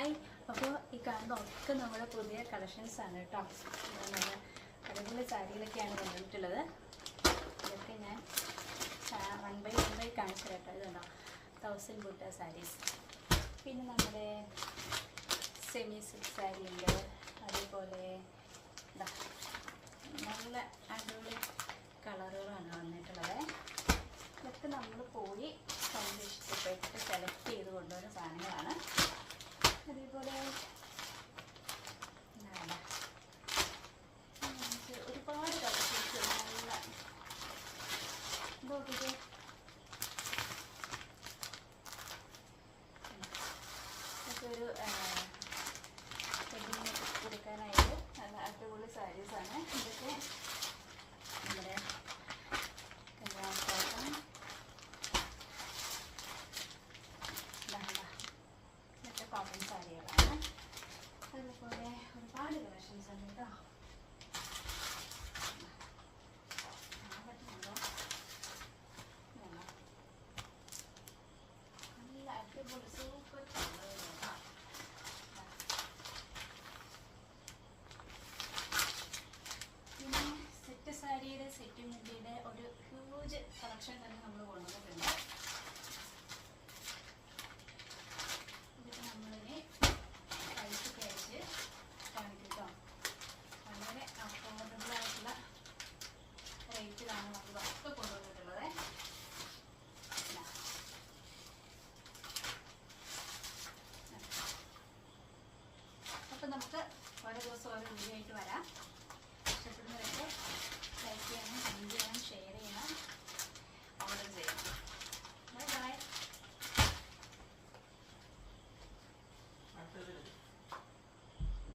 Hi. അപ്പോൾ ഈ കാണുന്ന ഒക്കെ നമ്മുടെ പുതിയ കളക്ഷൻസാണ് കേട്ടോ. നല്ല അടിപൊളി സാരികളൊക്കെയാണ് കൊണ്ടുവന്നിട്ടുള്ളത്. ഇതൊക്കെ ഞാൻ 1 by 1 കാണിച്ചു കേട്ടോ. ഇതുണ്ടോ 1000 ബൂട്ട സാരീസ്. പിന്നെ നമ്മുടെ സെമി സിൽക്ക് സാരി ഉണ്ട്. അതേപോലെ നല്ല അടിപൊളി കളറുകളാണ് വന്നിട്ടുള്ളത്. ഇതൊക്കെ നമ്മൾ പോയി കണ്ട് ഇഷ്ടപ്പെട്ട് സെലക്ട് ചെയ്ത് കൊണ്ടുവരുന്ന സാധനങ്ങളാണ്. അതേപോലെ ഒരുപാട് കളക്ഷൻസ് നല്ല നോക്കിയിട്ട് ഇതൊക്കെ ഒരു കൊടുക്കാനായിട്ട് നല്ല അടിപൊളി സാരീസാണ്. ഇതൊക്കെ നമ്മുടെ കല്യാണത്തോട്ടം ഇതൊക്കെ കോട്ടൺ സാരികളാണ്. അതുപോലെ ഒരുപാട് കളക്ഷൻസ് ഉണ്ട് കേട്ടോ.